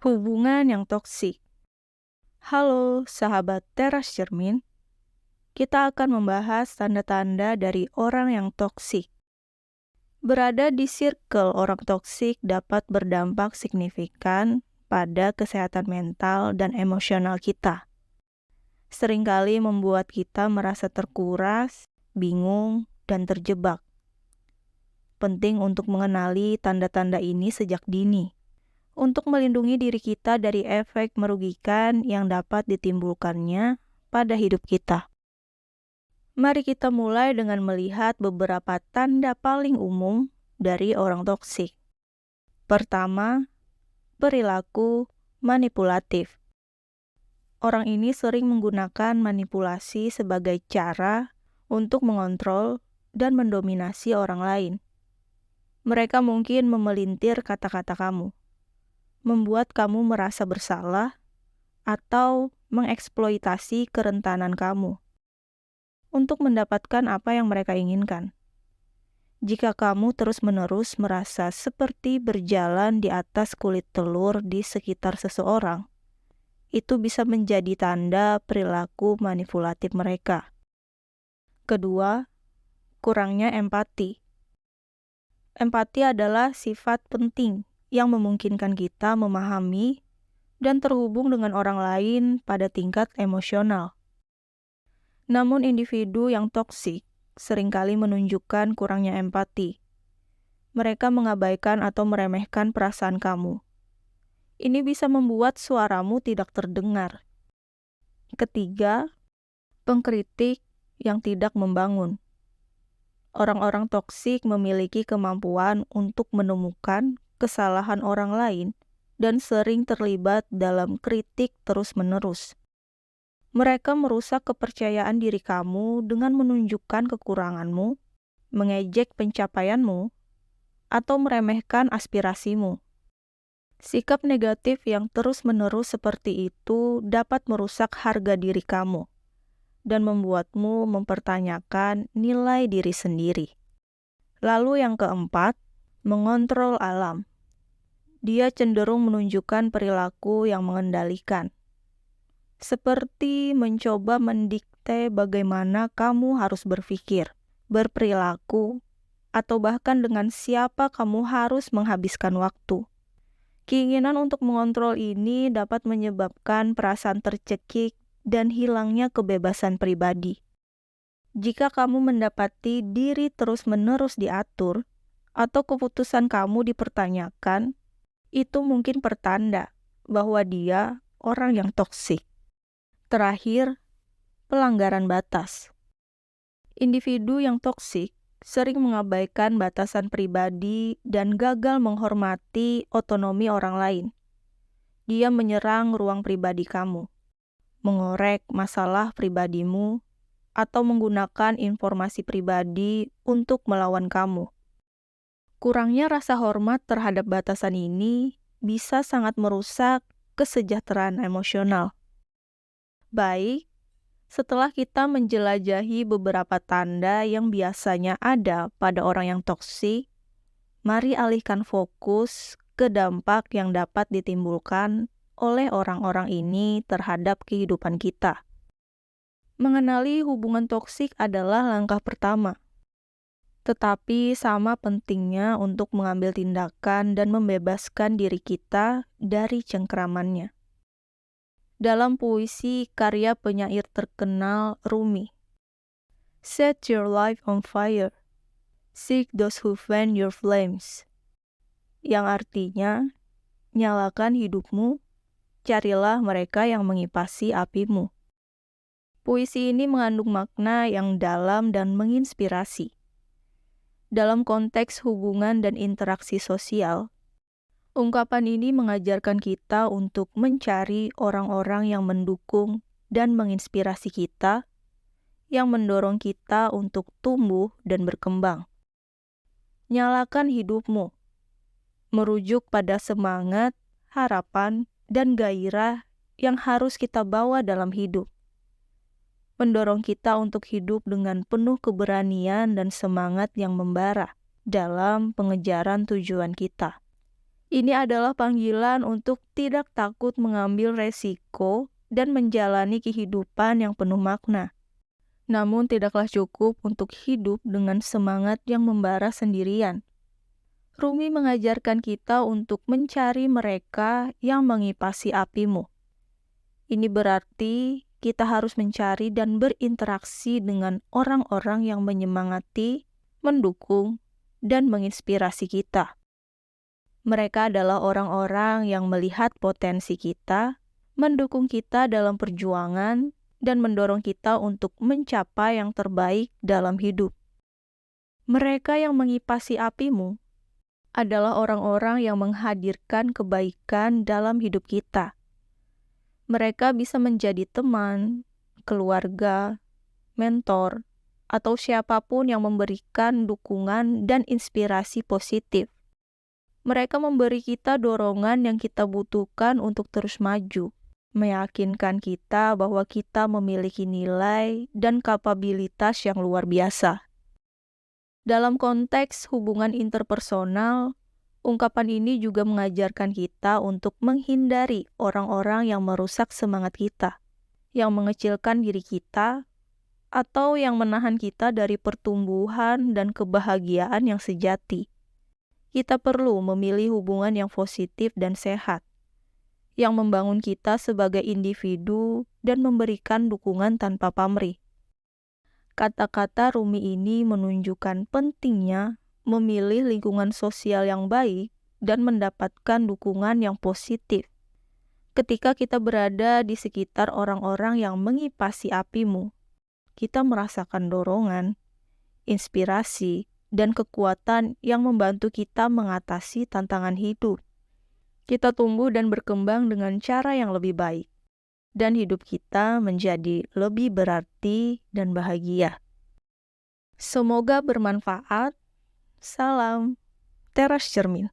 Hubungan yang toksik. Halo, sahabat teras cermin. Kita akan membahas tanda-tanda dari orang yang toksik. Berada di circle orang toksik dapat berdampak signifikan pada kesehatan mental dan emosional kita. Seringkali membuat kita merasa terkuras, bingung, dan terjebak. Penting untuk mengenali tanda-tanda ini sejak dini, untuk melindungi diri kita dari efek merugikan yang dapat ditimbulkannya pada hidup kita. Mari kita mulai dengan melihat beberapa tanda paling umum dari orang toksik. Pertama, perilaku manipulatif. Orang ini sering menggunakan manipulasi sebagai cara untuk mengontrol dan mendominasi orang lain. Mereka mungkin memelintir kata-kata kamu, membuat kamu merasa bersalah, atau mengeksploitasi kerentanan kamu untuk mendapatkan apa yang mereka inginkan. Jika kamu terus-menerus merasa seperti berjalan di atas kulit telur di sekitar seseorang, itu bisa menjadi tanda perilaku manipulatif mereka. Kedua, kurangnya empati. Empati adalah sifat penting yang memungkinkan kita memahami dan terhubung dengan orang lain pada tingkat emosional. Namun individu yang toksik seringkali menunjukkan kurangnya empati. Mereka mengabaikan atau meremehkan perasaan kamu. Ini bisa membuat suaramu tidak terdengar. Ketiga, pengkritik yang tidak membangun. Orang-orang toksik memiliki kemampuan untuk menemukan kesalahan orang lain dan sering terlibat dalam kritik terus-menerus. Mereka merusak kepercayaan diri kamu dengan menunjukkan kekuranganmu, mengejek pencapaianmu, atau meremehkan aspirasimu. Sikap negatif yang terus-menerus seperti itu dapat merusak harga diri kamu dan membuatmu mempertanyakan nilai diri sendiri. Lalu yang keempat, mengontrol alam. Dia cenderung menunjukkan perilaku yang mengendalikan, seperti mencoba mendikte bagaimana kamu harus berpikir, berperilaku, atau bahkan dengan siapa kamu harus menghabiskan waktu. Keinginan untuk mengontrol ini dapat menyebabkan perasaan tercekik dan hilangnya kebebasan pribadi. Jika kamu mendapati diri terus-menerus diatur, atau keputusan kamu dipertanyakan, itu mungkin pertanda bahwa dia orang yang toksik. Terakhir, pelanggaran batas. Individu yang toksik sering mengabaikan batasan pribadi dan gagal menghormati otonomi orang lain. Dia menyerang ruang pribadi kamu, mengorek masalah pribadimu, atau menggunakan informasi pribadi untuk melawan kamu. Kurangnya rasa hormat terhadap batasan ini bisa sangat merusak kesejahteraan emosional. Baik, setelah kita menjelajahi beberapa tanda yang biasanya ada pada orang yang toksik, mari alihkan fokus ke dampak yang dapat ditimbulkan oleh orang-orang ini terhadap kehidupan kita. Mengenali hubungan toksik adalah langkah pertama, tetapi sama pentingnya untuk mengambil tindakan dan membebaskan diri kita dari cengkramannya. Dalam puisi karya penyair terkenal Rumi, "Set your life on fire, seek those who fan your flames," yang artinya, nyalakan hidupmu, carilah mereka yang mengipasi apimu. Puisi ini mengandung makna yang dalam dan menginspirasi. Dalam konteks hubungan dan interaksi sosial, ungkapan ini mengajarkan kita untuk mencari orang-orang yang mendukung dan menginspirasi kita, yang mendorong kita untuk tumbuh dan berkembang. Nyalakan hidupmu, merujuk pada semangat, harapan, dan gairah yang harus kita bawa dalam hidup. Mendorong kita untuk hidup dengan penuh keberanian dan semangat yang membara dalam pengejaran tujuan kita. Ini adalah panggilan untuk tidak takut mengambil resiko dan menjalani kehidupan yang penuh makna. Namun tidaklah cukup untuk hidup dengan semangat yang membara sendirian. Rumi mengajarkan kita untuk mencari mereka yang mengipasi apimu. Ini berarti kita harus mencari dan berinteraksi dengan orang-orang yang menyemangati, mendukung, dan menginspirasi kita. Mereka adalah orang-orang yang melihat potensi kita, mendukung kita dalam perjuangan, dan mendorong kita untuk mencapai yang terbaik dalam hidup. Mereka yang mengipasi apimu adalah orang-orang yang menghadirkan kebaikan dalam hidup kita. Mereka bisa menjadi teman, keluarga, mentor, atau siapapun yang memberikan dukungan dan inspirasi positif. Mereka memberi kita dorongan yang kita butuhkan untuk terus maju, meyakinkan kita bahwa kita memiliki nilai dan kapabilitas yang luar biasa. Dalam konteks hubungan interpersonal, ungkapan ini juga mengajarkan kita untuk menghindari orang-orang yang merusak semangat kita, yang mengecilkan diri kita, atau yang menahan kita dari pertumbuhan dan kebahagiaan yang sejati. Kita perlu memilih hubungan yang positif dan sehat, yang membangun kita sebagai individu dan memberikan dukungan tanpa pamrih. Kata-kata Rumi ini menunjukkan pentingnya memilih lingkungan sosial yang baik dan mendapatkan dukungan yang positif. Ketika kita berada di sekitar orang-orang yang mengipasi apimu, kita merasakan dorongan, inspirasi, dan kekuatan yang membantu kita mengatasi tantangan hidup. Kita tumbuh dan berkembang dengan cara yang lebih baik, dan hidup kita menjadi lebih berarti dan bahagia. Semoga bermanfaat. Salam Teras Cermin.